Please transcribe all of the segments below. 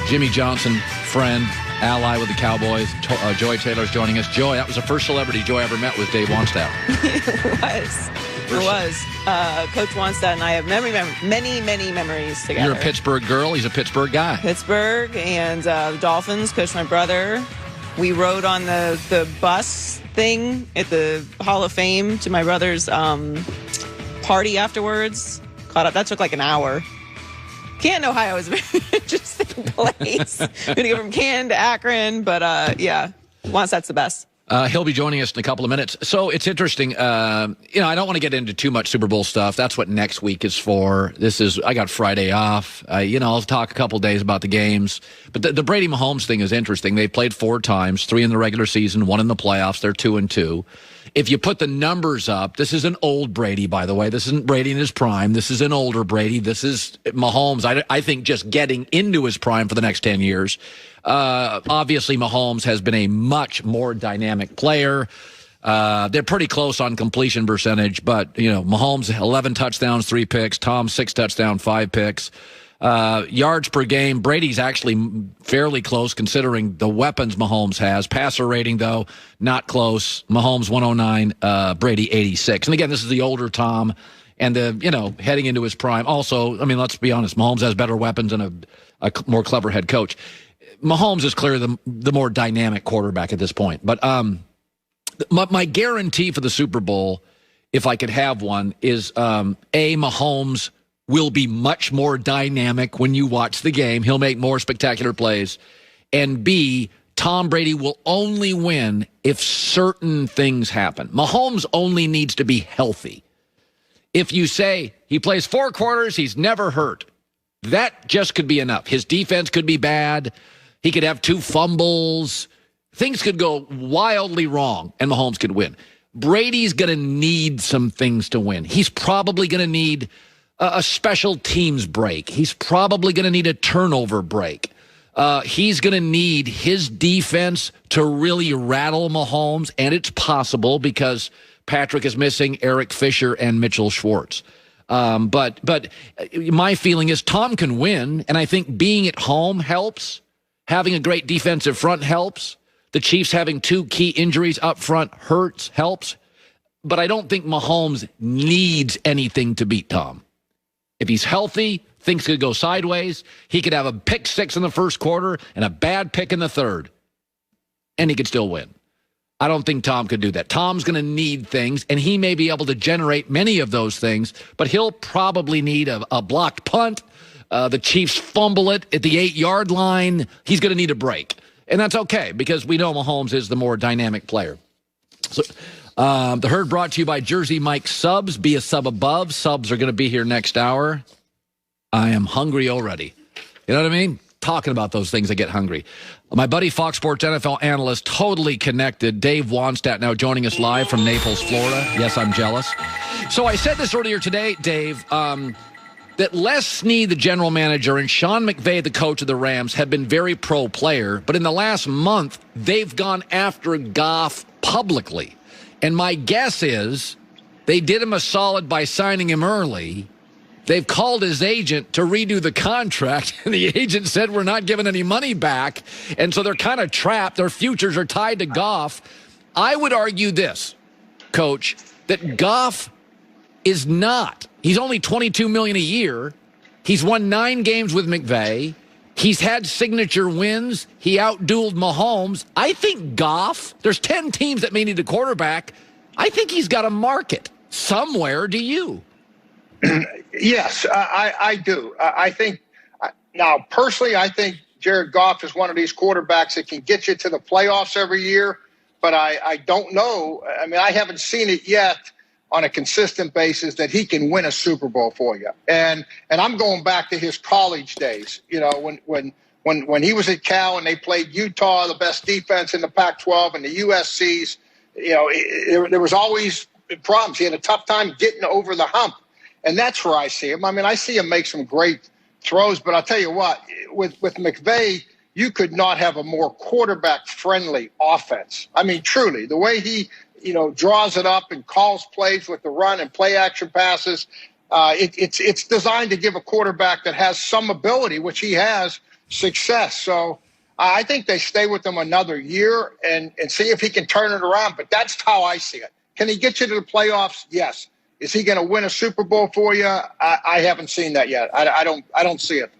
Jimmy Johnson, friend, ally with the Cowboys. Joy Taylor's joining us. Joy, that was the first celebrity Joy ever met with Dave Wannstedt. It was. Coach Wannstedt and I have many memories together. You're a Pittsburgh girl. He's a Pittsburgh guy. Pittsburgh and the Dolphins. Coached my brother. We rode on the bus thing at the Hall of Fame to my brother's party afterwards. Caught up. That took like an hour. Canton, Ohio is a very interesting place. We're going to go from Canton to Akron, but yeah, Wannstedt's the best. He'll be joining us in a couple of minutes. So it's interesting. I don't want to get into too much Super Bowl stuff. That's what next week is for. I got Friday off. I'll talk a couple days about the games. But the Brady Mahomes thing is interesting. They played 4 times, 3 in the regular season, 1 in the playoffs. They're 2-2. If you put the numbers up, this is an old Brady, by the way. This isn't Brady in his prime. This is an older Brady. This is Mahomes, I think, just getting into his prime for the next 10 years. Obviously, Mahomes has been a much more dynamic player. They're pretty close on completion percentage, but, Mahomes, 11 touchdowns, 3 picks. Tom, 6 touchdowns, 5 picks. Yards per game, Brady's actually fairly close considering the weapons Mahomes has. Passer rating, though, not close. Mahomes 109, Brady 86. And again, this is the older Tom and heading into his prime. Also, let's be honest, Mahomes has better weapons and a more clever head coach. Mahomes is clearly the more dynamic quarterback at this point. But my guarantee for the Super Bowl, if I could have one, is Mahomes will be much more dynamic when you watch the game. He'll make more spectacular plays. And B, Tom Brady will only win if certain things happen. Mahomes only needs to be healthy. If you say he plays 4 quarters, he's never hurt, that just could be enough. His defense could be bad. He could have 2 fumbles. Things could go wildly wrong, and Mahomes could win. Brady's going to need some things to win. He's probably going to need a special teams break. He's probably going to need a turnover break. He's going to need his defense to really rattle Mahomes, and it's possible because Patrick is missing Eric Fisher and Mitchell Schwartz. But my feeling is Tom can win, and I think being at home helps. Having a great defensive front helps. The Chiefs having 2 key injuries up front helps. But I don't think Mahomes needs anything to beat Tom. If he's healthy, things could go sideways. He could have a pick 6 in the first quarter and a bad pick in the third, and he could still win. I don't think Tom could do that. Tom's going to need things, and he may be able to generate many of those things, but he'll probably need a blocked punt. The Chiefs fumble it at the 8-yard line. He's going to need a break, and that's okay because we know Mahomes is the more dynamic player. So, the Herd brought to you by Jersey Mike Subs. Be a sub above. Subs are going to be here next hour. I am hungry already. You know what I mean? Talking about those things, I get hungry. My buddy, Fox Sports NFL analyst, totally connected, Dave Wannstedt, now joining us live from Naples, Florida. Yes, I'm jealous. So I said this earlier today, Dave, that Les Snead, the general manager, and Sean McVay, the coach of the Rams, have been very pro-player. But in the last month, they've gone after Goff publicly. And my guess is they did him a solid by signing him early. They've called his agent to redo the contract, and the agent said we're not giving any money back. And so they're kind of trapped. Their futures are tied to Goff. I would argue this, Coach, that Goff is not. He's only $22 million a year. He's won 9 games with McVay. He's had signature wins. He outdueled Mahomes. I think Goff, there's 10 teams that may need a quarterback. I think he's got a market somewhere. Do you? Yes, I do. I think, now, personally, I think Jared Goff is one of these quarterbacks that can get you to the playoffs every year. But I don't know. I haven't seen it yet on a consistent basis that he can win a Super Bowl for you. And I'm going back to his college days, when he was at Cal and they played Utah, the best defense in the Pac-12, and the USC's, there was always problems. He had a tough time getting over the hump. And that's where I see him. I see him make some great throws, but I'll tell you what, with McVay, you could not have a more quarterback-friendly offense. Truly, the way he draws it up and calls plays with the run and play action passes. It's designed to give a quarterback that has some ability, which he has, success. So I think they stay with him another year and see if he can turn it around. But that's how I see it. Can he get you to the playoffs? Yes. Is he going to win a Super Bowl for you? I haven't seen that yet. I don't see it.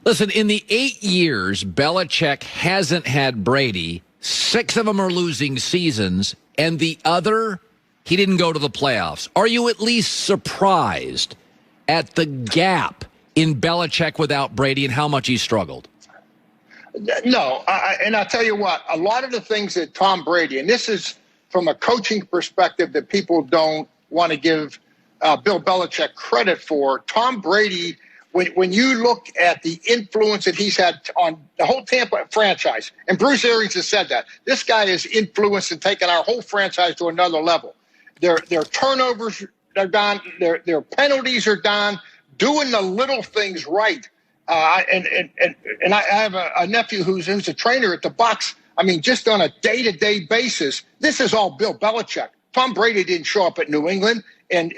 Listen, in the 8 years Belichick hasn't had Brady, 6 of them are losing seasons, and the other, he didn't go to the playoffs. Are you at least surprised at the gap in Belichick without Brady and how much he struggled? No, and I'll tell you what, a lot of the things that Tom Brady, and this is from a coaching perspective that people don't want to give Bill Belichick credit for. Tom Brady, when you look at the influence that he's had on the whole Tampa franchise, and Bruce Arians has said that, this guy has influenced and taken our whole franchise to another level. Their turnovers are down, their penalties are down, doing the little things right. And I have a nephew who's a trainer at the Bucs. I mean, just on a day-to-day basis, this is all Bill Belichick. Tom Brady didn't show up at New England and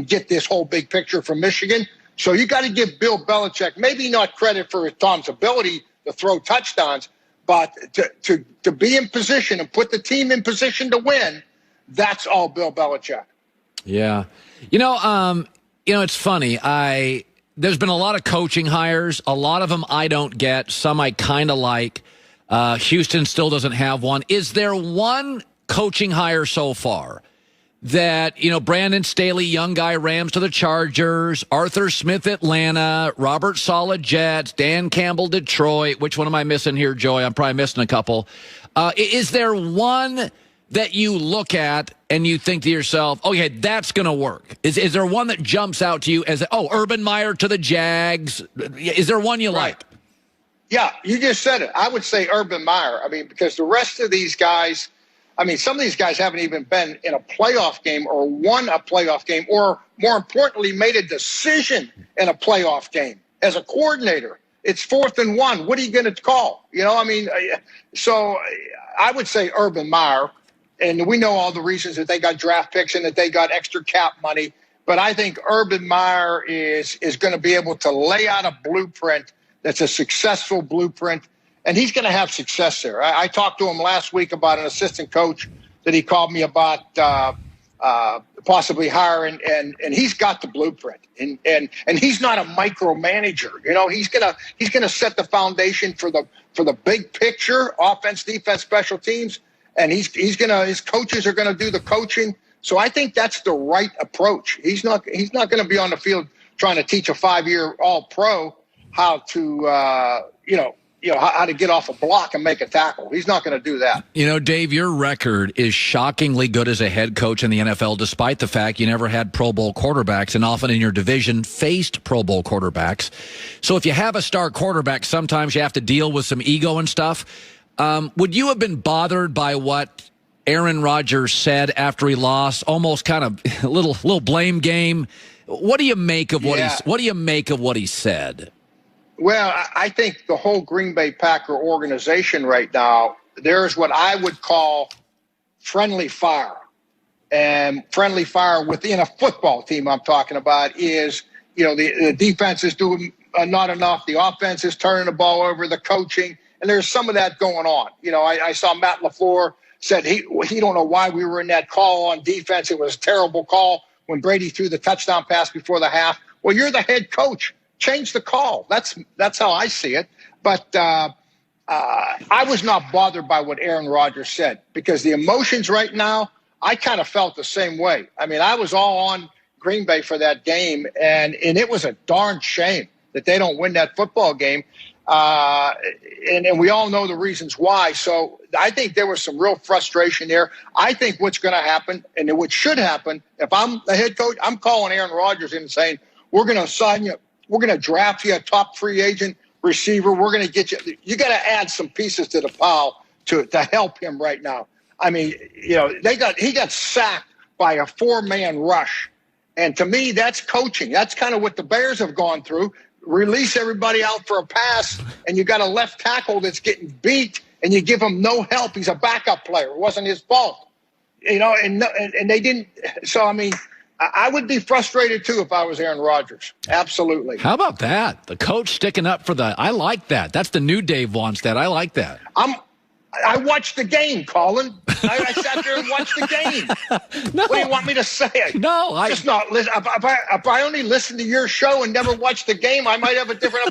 get this whole big picture from Michigan. So you got to give Bill Belichick maybe not credit for Tom's ability to throw touchdowns, but to be in position and put the team in position to win, that's all Bill Belichick. Yeah. It's funny. There's been a lot of coaching hires. A lot of them I don't get. Some I kind of like. Houston still doesn't have one. Is there one coaching hire so far that, Brandon Staley, young guy, Rams to the Chargers, Arthur Smith, Atlanta, Robert Saleh, Jets, Dan Campbell, Detroit. Which one am I missing here, Joey? I'm probably missing a couple. Is there one that you look at and you think to yourself, oh, yeah, that's going to work? Is there one that jumps out to you as, Urban Meyer to the Jags? Is there one you like? Yeah, you just said it. I would say Urban Meyer. I mean, because the rest of these guys, some of these guys haven't even been in a playoff game or won a playoff game or, more importantly, made a decision in a playoff game as a coordinator. It's 4th and 1. What are you going to call? So I would say Urban Meyer. And we know all the reasons that they got draft picks and that they got extra cap money. But I think Urban Meyer is going to be able to lay out a blueprint that's a successful blueprint. And he's going to have success there. I talked to him last week about an assistant coach that he called me about possibly hiring. And he's got the blueprint. And he's not a micromanager. He's going to set the foundation for the big picture, offense, defense, special teams. And his coaches are going to do the coaching. So I think that's the right approach. He's not going to be on the field trying to teach a 5-year All-Pro how to how to get off a block and make a tackle. He's not going to do that. Dave, your record is shockingly good as a head coach in the NFL, despite the fact you never had Pro Bowl quarterbacks and often in your division faced Pro Bowl quarterbacks. So if you have a star quarterback, sometimes you have to deal with some ego and stuff. Would you have been bothered by what Aaron Rodgers said after he lost? Almost kind of a little blame game. What do you make of what he said? Well, I think the whole Green Bay Packer organization right now, there's what I would call friendly fire. And friendly fire within a football team I'm talking about is, the defense is doing not enough. The offense is turning the ball over, the coaching. And there's some of that going on. I saw Matt LaFleur said he don't know why we were in that call on defense. It was a terrible call when Brady threw the touchdown pass before the half. Well, you're the head coach. Change the call. That's how I see it. But I was not bothered by what Aaron Rodgers said because the emotions right now, I kind of felt the same way. I was all on Green Bay for that game, and it was a darn shame that they don't win that football game. And we all know the reasons why. So I think there was some real frustration there. I think what's going to happen, and what should happen, if I'm the head coach, I'm calling Aaron Rodgers in and saying, we're going to sign you. We're going to draft you a top free agent receiver. We're going to get you. You got to add some pieces to the pile to help him right now. He got sacked by a 4-man rush. And to me, that's coaching. That's kind of what the Bears have gone through. Release everybody out for a pass, and you got a left tackle that's getting beat, and you give him no help. He's a backup player. It wasn't his fault, and they didn't. So I would be frustrated too if I was Aaron Rodgers. Absolutely. How about that? The coach sticking up for I like that. That's the new Dave wants that. I like that. I watched the game, Colin. I sat there and watched the game. No. What do you want me to say? No, Just not listen. If I only listened to your show and never watched the game, I might have a different